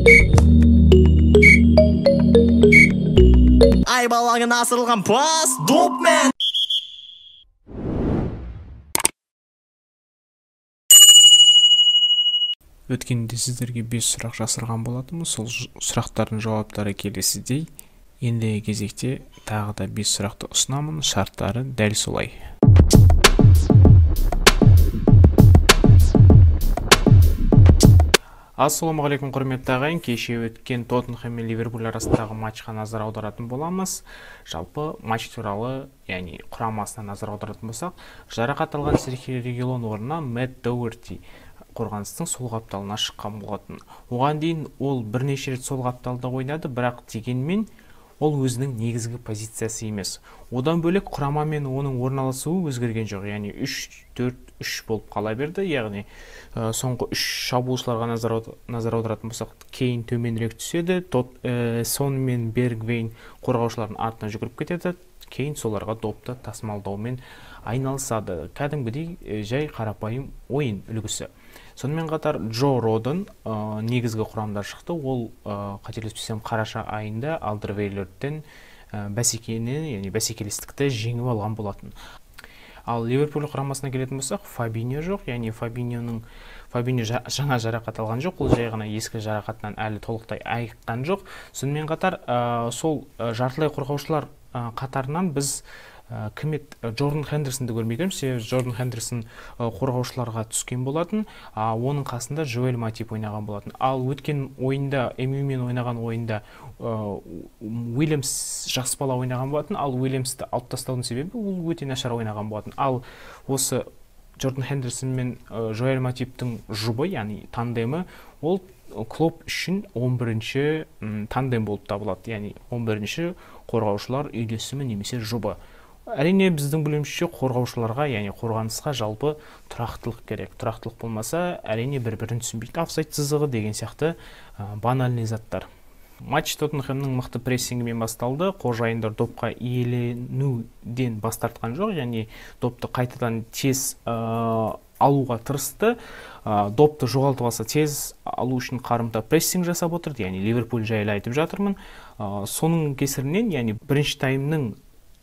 Ай балаңын асырылған пас, допмен! Өткенде сіздерге 5 сұрақ жасырған болатынмыз. Сол сұрақтардың жауаптары келесідей. Ендігі кезекте тағы да 5 сұрақты ұсынамын. Шарттары дәл солай. Ассалаумағалейкум құрметті ағайын. Кеше өткен Тоттенхэм мен Ливерпуль арасындағы матчқа назар аударатын боламыз. Жалпы матч туралы, яғни құрамасына назар аударатын болсақ, жарақат алған Серхио Регилон орнына Мэтт Доуэрти қорғаныстың сол қапталына шыққан болатын. Оған дейін ол бірнеше рет сол қапталда ойнады, бірақ дегенмен ол өзінің негізгі позициясы емес. Одан бөлек құрама мен оның орналасуы өзгерген жоқ, яғни 3-4-3 болып қала берді. Яғни соңғы 3 шабуылшыларға назар аударатын болсақ, Кейн төменірек түседі, Сон мен Бергвейн қорғаушылардың артына жүгіріп кетеді. Кейн соларға допты тасымалдаумен айналысады. Кәдімгідей жай қарапайым ойын үлгісі. Сонымен қатар Джо Роден негізгі құрамда шықты. Ол қателеспесем қараша айында Алдервейлерден бәсекелестікті жеңіп алған болатын. Ал Ливерпуль құрамасына келетін болсақ, Фабиньо жоқ, яғни Фабиньо жаңа жарақат алған жоқ, ол жай ғана ескі жарақатынан әлі толықтай айыққан жоқ. Сонымен қатар сол жартылай қорғаушылар қатарынан біз Джордан Хендерсонды көрмейміз, себебі Джордан Хендерсон қорғаушыларға түскен болатын, оның қасында Жоэл Матип ойнаған болатын. Ал өткен ойында, Эмюмен ойнаған ойында Уильямс жақсы бала ойнаған болатын, ал Уильямсты алып тастаудың себебі ол өте нашар ойнаған болатын. Ал осы Джордан Хендерсон мен Жоэл Матиптің жұбы, яғни тандемі, ол клуб үшін 11-ші тандем болып табылады, яғни 11-ші қорғаушылар үйлесімі немесе жұбы. Әрине біздің білуімізше қорғаушыларға, яғни қорғанысқа жалпы тұрақтылық керек. Тұрақтылық болмаса, әрине бір-бірін түсінбейді. Офсайд сызығы деген сияқты банальный заттар. Матч Тоттенхэмнің мықты прессингімен басталды. Қожайындар допқа иеленуден бас тартқан жоқ, яғни допты қайтадан тез алуға тырысты. Допты жоғалтып алса тез алу үшін қарымта прессинг жасап отырды, яғни Ливерпуль жайлы айтып жатырмын. Соның кесірінен, яғни бірінші таймның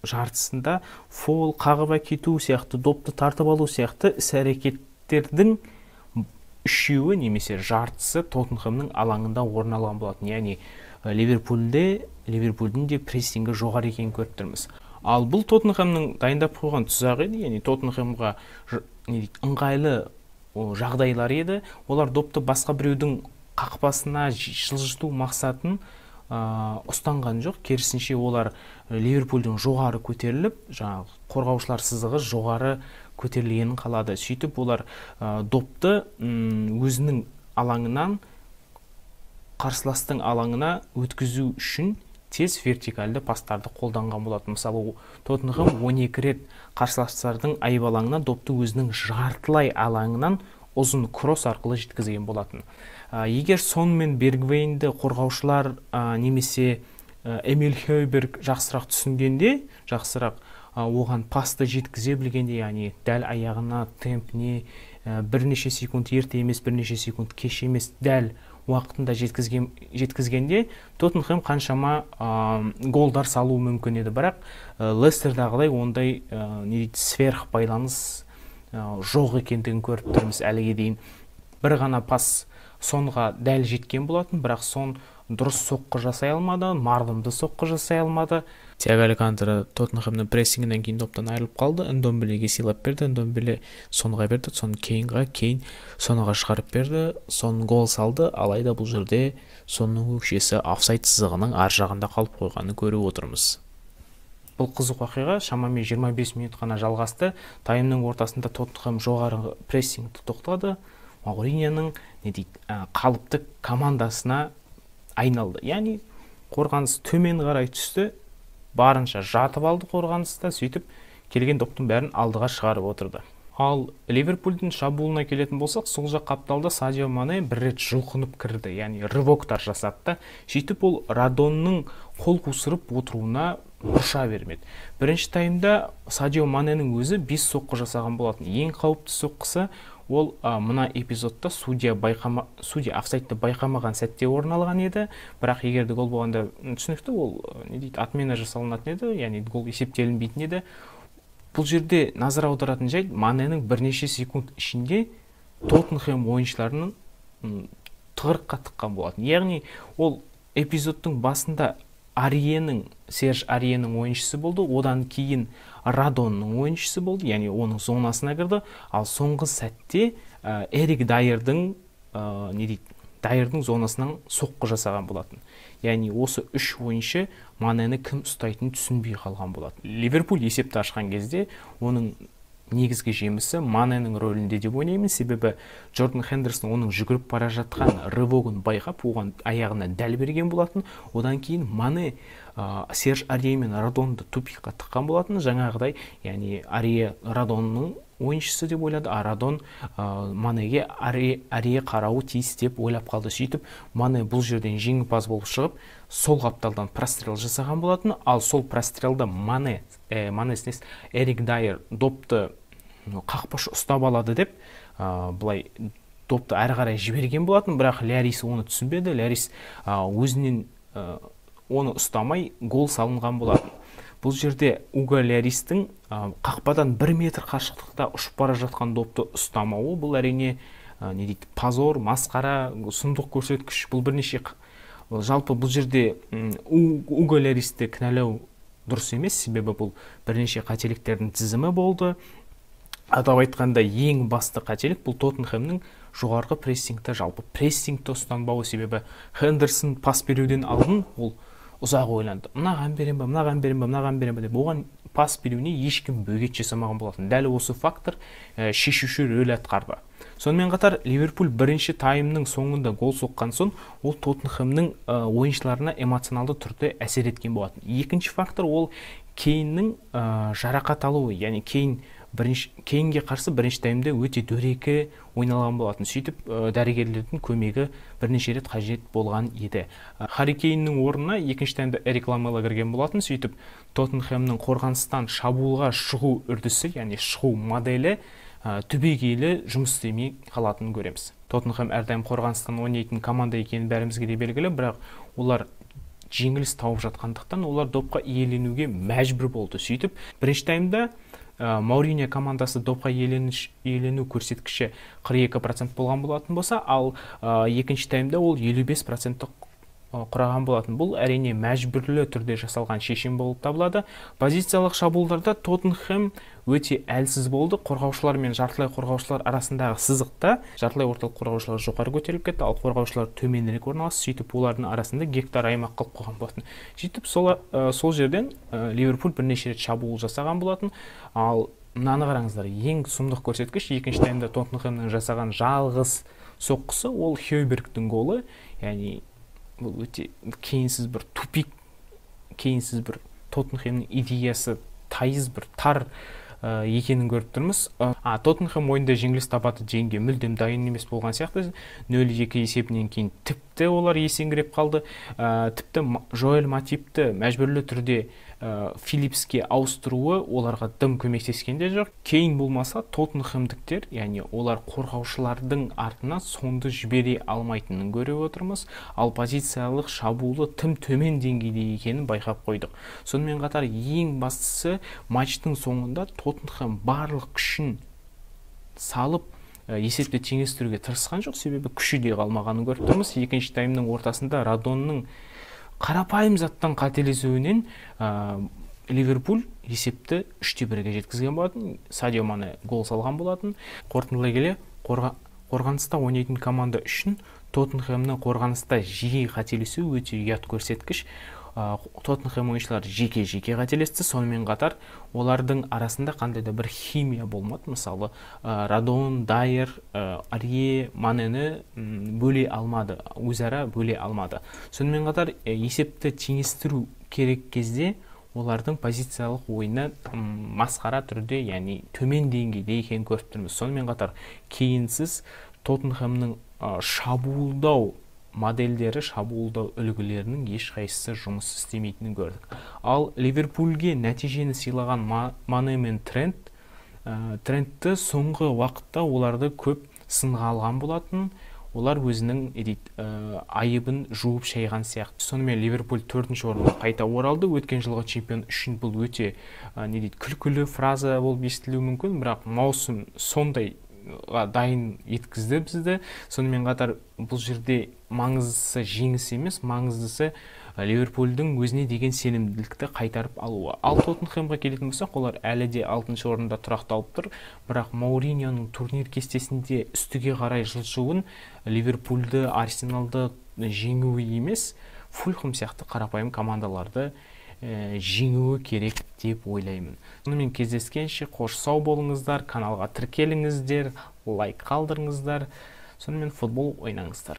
жартысында фол қағып әкету сияқты, допты тартып алу сияқты іс-әрекеттердің үшеуі немесе жартысы Тоттенхэмнің алаңында орын алған болатын. Яғни Ливерпульдің де прессингі жоғары екенін көріп тұрмыз. Ал бұл Тоттенхэмнің дайындап қойған тұзағы еді, яғни Тоттенхэмға ыңғайлы жағдайлар еді. Олар допты басқа біреудің қақпасына жылжыту мақсатын ұстанған жоқ. Керісінше олар Ливерпульдің жоғары көтеріліп, жаңағы қорғаушылар сызығы жоғары көтерілгенін қалады. Сөйтіп олар допты өзінің алаңынан қарсыластың алаңына өткізу үшін тез вертикальді пастарды қолданған болатын. Мысалы, Тоттенхэм 12 рет қарсыластардың айып алаңына допты өзінің жартылай алаңынан ұзын кросс арқылы жеткізген болатын. Егер Сон мен Бергвейнді қорғаушылар немесе Эмиль Хойберг жақсырақ түсінгенде, жақсырақ оған пасты жеткізе білгенде, яғни дәл аяғына, темпіне бірнеше секунд ерте емес, бірнеше секунд кеш емес, дәл уақытында жеткізгенде Тоттенхэм қаншама голдар салу мүмкін еді. Бірақ Лестердағыдай ондай сверх байланыс жоқ екендігін көріп тұрмыз әліге дейін. Бір ғана пас Сонға дәл жеткен болатын, бірақ Сон дұрыс соққы жасай алмады, мардымды соққы жасай алмады. Тиаго Алькантара Тоттенхэмнің прессингінен кейін доптан айырылып қалды. Эндомбелеге сыйлап берді, Эндомбеле Сонға берді, Сон Кейнға, Кейн Сонға шығарып берді, Сон гол салды. Алайда бұл жерде Сонның өкшесі офсайд сызығының ар жағында қалып қойғанын көріп отырмыз. Бұл қызық оқиға шамамен 25 минут қана жалғасты. Таймның ортасында Тоттенхэм жоғары прессингті тоқтады. Мауриньоның қалыпты командасына айналды. Яғни қорғаныс төмен қарай түсті, барынша жатып алды қорғаныста, сөйтіп келген доптың бәрін алдыға шығарып отырды. Ал Ливерпульдің шабуылына келетін болсақ, сол жақ қапталда Садио Мане бір рет жұлқынып кірді, яғни рывоктар жасатты. Сөйтіп ол Радонның қол қусырып отыруына мұрша бермеді. Бірінші таймда Садио Маненің өзі 5 соққы жасаған болатын. Ең қауіпті соққысы ол мына эпизодта судья офсайдты байқамаған сәтте орын алған еді, бірақ егер де гол болғанда түсінікті, ол не дейді, отмена жасалынатын еді, яғни гол есептелінбейтін еді. Бұл жерде назар аударатын жайт, Маненің бірнеше секунд ішінде Тоттенхэм ойыншыларының тығырыққа тыққан болатын. Яғни ол эпизодтың басында Серж Ариенің ойыншысы болды, одан кейін Радонның ойыншысы болды, яғни оның зонасына кірді, ал соңғы сәтте Эрик Дайердің зонасынан соққы жасаған болатын. Яғни осы үш ойыншы Манені кім ұстайтынын түсінбей қалған болатын. Ливерпуль есепті ашқан кезде оның негізгі жемісі Маненің рөлінде деп ойлаймын, себебі Джордан Хендерсон оның жүгіріп бара жатқан рывогын байқап, оған аяғына дәл берген болатын. Одан кейін Мане Серж Арие мен Радонды тупикқа тыққан болатын. Жаңағыдай, яғни Арие Радонның ойыншысы деп ойлады, Радон Манеге Арие қарауы тиіс деп ойлап қалды. Сөйтіп, Мане бұл жерден жеңімпаз болып шығып, сол қапталдан прострел жасаған болатын. Ал сол прострелда Эрик Дайер допты қақпашы ұстап алады деп, бұлай допты әрі қарай жіберген болатын, бірақ Лярис оны түсінбеді. Лярис өзінен оны ұстамай гол салынған болатын. Бұл жерде Уго Ляристің қақпадан 1 метр қашықтықта ұшып бара жатқан допты ұстамауы, бұл әрине позор, масқара, сұмдық көрсеткіш. Бұл бірнеше жалпы бұл жерде Уго Ляристі кінәлау дұрыс емес, себебі бұл бірнеше қателіктердің тізімі болды. Атап айтқанда, ең басты қателік бұл Тоттенхэмнің жоғарғы прессингті, жалпы прессингті ұстанбауы, себебі Хендерсон пас беруден алдын ол ұзақ ойланды. Мынаған берем ба деп, оған пас беруіне ешкім бөгет жасамаған болатын. Дәл осы фактор шешуші рөл атқарды. Сонымен қатар Ливерпуль бірінші таймның соңында гол соққан соң, ол Тоттенхэмнің ойыншыларына эмоционалды түрде әсер еткен болатын. Екінші фактор ол Кейннің жарақат алуы, яғни Кейнге қарсы бірінші таймда өте дөрекі ойналған болатын. Сөйтіп, дәрігерлердің көмегі бірнеше рет қажет болған еді. Харри Кейннің орнына екінші таймда Эрик Ламела кірген болатын. Сөйтіп, Тоттенхэмнің қорғаныстан шабуылға шығу үрдісі, яғни шығу моделі түбегейлі жұмыс істемей қалатынын көреміз. Тоттенхэм әрдайым қорғаныстан ойнайтын команда екенін бәрімізге де белгілі, бірақ олар жеңіліс тауып жатқандықтан олар допқа иеленуге мәжбүр болды. Сөйтіп, бірінші таймда Мауриньо командасы допқа иелену көрсеткіші 42% болған болатын болса, ал екінші таймда ол 55% құраған болатын. Бұл әрине мәжбүрлі түрде жасалған шешім болып табылады. Позициялық шабуылдарда Тоттенхэм өте әлсіз болды. Қорғаушылар мен жартылай қорғаушылар арасындағы сызықта жартылай орталық қорғаушылар жоғары көтеріліп кетті, ал қорғаушылар төменірек орналасты. Сөйтіп, олардың арасында гектар аймақ қылып қойған болатын. Сөйтіп, сол жерден Ливерпуль бірнеше рет шабуыл жасаған болатын. Ал мынаны қараңыздар, ең сұмдық көрсеткіш екінші таймда Тоттенхэмнің жасаған жалғыз соққысы ол Хойбергтің голы, яғни бұл өте кейінсіз бір тупик, кейінсіз бір Тоттенхэмнің идеясы тайыз бір тар екенін көріп тұрмыз. Тоттенхэм ойында жеңіліс табады дегенге мүлдем дайын емес болған сияқты. 0-2 есебінен кейін тіпті олар есеңгіреп қалды. Тіпті Жоэль Матипті мәжбүрлі түрде Филлипске ауыстыруы оларға дым көмектескенде жоқ. Кейін болмаса Тоттенхэмдіктер, яғни олар қорғаушылардың артына сонды жібере алмайтынын көріп отырмыз. Ал позициялық шабуылы тым төмен деңгейде екенін байқап қойдық. Сонымен қатар ең бастысы матчтың соңында Тоттенхэм барлық күшін салып есепті теңестіруге тырысқан жоқ, себебі күші де қалмағанын көріп тұрмыз. Екінші таймның ортасында Радонның қарапайым заттан қателесуінен Ливерпуль есепті 3-1-ге жеткізген болатын. Садио Мане гол салған болатын. Қорытындылай келе, қорғаныста ойнайтын команда үшін Тоттенхэмнің қорғаныста жиі қателесу өте ұят көрсеткіш. Тоттенхэм ойыншылары жеке-жеке қателесті, сонымен қатар олардың арасында қандай да бір химия болмады. Мысалы, Радон, Дайер, Арие, Манені бөле алмады, өзара бөле алмады. Сонымен қатар есепті теңестіру керек кезде олардың позициялық ойыны масқара түрде, яғни төмен деңгейде екенін көріп тұрмыз. Сонымен қатар кейінсіз Тоттенхэмнің шабуылдау модельдері, шабуылдау үлгілерінің ешқайсысы жұмыс істемейтінін көрдік. Ал Ливерпульге нәтижені сыйлаған Мане мен Трент Трентті соңғы уақытта оларды көп сынға алған болатын. Олар өзінің айыбын жуып шайған сияқты. Сонымен Ливерпуль 4-ші орынға қайта оралды. Өткен жылғы чемпион үшін бұл өте күлкілі фраза болып естілуі мүмкін, бірақ маусым сондай дайын еткізді бізді. Сонымен қатар бұл жерде маңыздысы жеңіс емес, маңыздысы Ливерпульдің өзіне деген сенімділікті қайтарып алуы. Ал Тоттенхэмға келетін болсақ, олар әлі де 6-шы орында тұрақталып тұр, бірақ Мауриньоның турнир кестесінде үстіге қарай жылжуын Ливерпульді, Арсеналды жеңуі емес, Фулхэм сияқты қарапайым командаларды жеңуі керек деп ойлаймын. Сонымен кездескенше қош сау болыңыздар, каналға тіркеліңіздер, лайк қалдырыңыздар. Сонымен футбол ойнаңыздар.